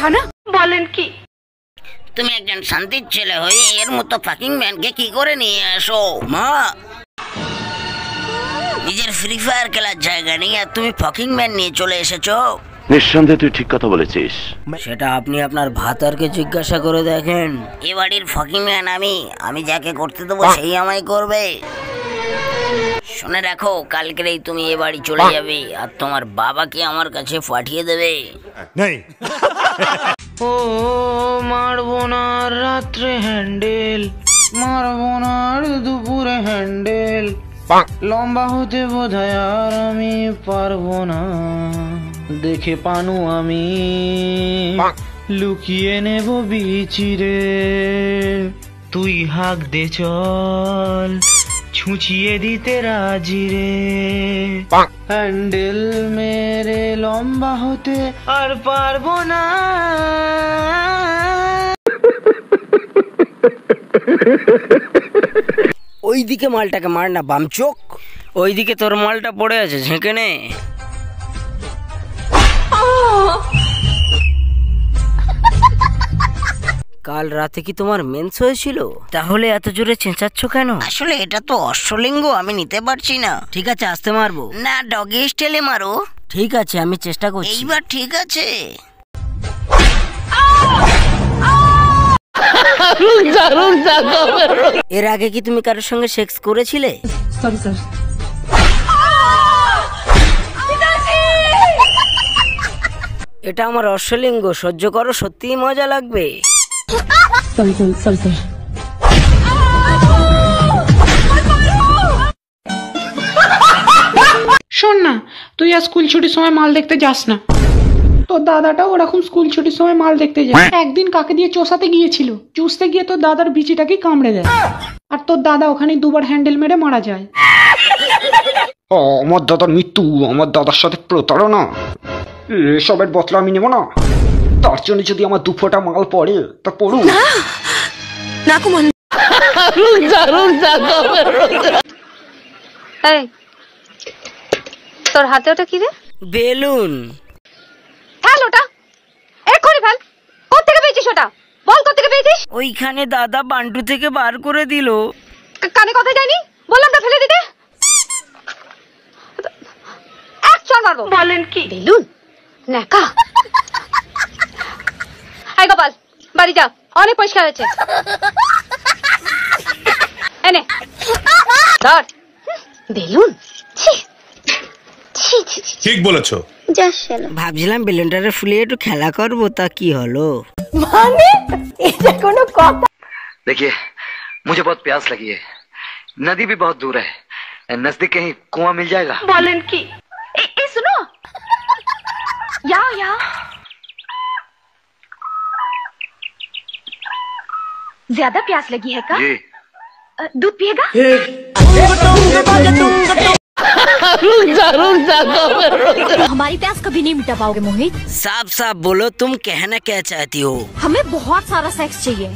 था ना। बोलें की তুমি একজন শান্তির ছেলে হয়ে এর মতো ফাকিং ম্যানকে কি করে নিয়ে আসো? মা, নিজের ফ্রি ফায়ার খেলার জায়গা নেই আর তুমি ফাকিং ম্যান নিয়ে চলে এসেছো। নিঃসন্দেহে তুই ঠিক কথা বলেছিস। সেটা আপনি আপনার ভাতারকে জিজ্ঞাসা করে দেখেন। এ বাড়ির ফাকিং ম্যান আমি যাকে করতে দেবো সেই আমায় করবে। শুনে রাখো, কালকেই তুমি এ বাড়ি চলে যাবে আর তোমার বাবাকে আমার কাছে পাঠিয়ে দেবে। ও মারবো না রাত্রে হ্যান্ডেল, মারবো না দুপুরে হ্যান্ডেল, লম্বা হতে বোধহয় আর আমি পারবো না, দেখে পানু আমি লুকিয়ে নেব বিচিরে, তুই হাঁক দে চল ছুঁচিয়ে দিতে রাজি রে, হ্যান্ডেল মেরে লম্বা হতে আর পারবো না। ওইদিকে মালটাকে মার না বামচোক, ওইদিকে তোর মালটা পড়ে আছে, ঝেঁকে নে। কাল রাতে কি তোমার মেন্স হয়েছিল? তাহলে এত জোরে চেঁচাচ্ছ কেন? আসলে এটা তো অশ্বলিঙ্গ, আমি নিতে পারছি না। ঠিক আছে, আস্তে মারবো না, ডগি স্টাইলে মারো। ঠিক আছে, আমি চেষ্টা করছি। এইবার ঠিক আছে। এর আগে কি তুমি কারোর সঙ্গে সেক্স করেছিলে? Sorry sir. এটা আমার অশ্বলিঙ্গ, সহ্য করো, সত্যিই মজা লাগবে। Sorry sorry sorry sir. শোন না, তুই আর স্কুল ছুটির সময় মাল দেখতে যাস না। তোর দাদাটাও ওরকম স্কুল ছুটির সময় মাল দেখতে যায়। একদিন কাকে দিয়ে চোষাতে গিয়েছিল, চুষতে গিয়ে তোর দাদার বিচিটাকে কামড়ে দেয়, আর তোর দাদা ওখানে দুবার হ্যান্ডেল মেরে মারা যায়। আমার দাদার মৃত্যু, আমার দাদার সাথে প্রতারণা, এসবের বদলা আমি নেব না। তার জন্য যদি আমার দু ফোঁটা মাল পড়ে তা পড়ুক। তোর হাতে ওটা কি রে? বেলুন। ফেল ওটা, এক্ষুনি ফেল। কোত্থেকে পেয়েছিস ওটা? বল কোত্থেকে পেয়েছিস? ওইখানে দাদা বান্টু থেকে বার করে দিল। কানে কথা যায়নি? বললাম তো ফেলে দিতে। এক চড় মারবো। বলেন কি? বেলুন নাকা। আই গোপাল, বাড়ি যা, অনেক পরিষ্কার হয়েছে। এনে ধর বেলুন। ঠিক বলেছো। ভাবছিলাম বেলুনটারে ফুলিয়ে একটু খেলা করবো, তা কি হলো? মানে এটা কোনো কথা? देखिए, मुझे बहुत प्यास लगी है, नदी भी बहुत दूर है, नजदीक कहीं कुआं मिल जाएगा? বলেন কি? এই सुनो, यहाँ यहाँ ज्यादा प्यास लगी है का? जी। दूध पिएगा? हमारी प्यास कभी नहीं मिटा पाओगे मोहित। साफ साफ बोलो, तुम कहना क्या चाहती हो? हमें बहुत सारा सेक्स चाहिए।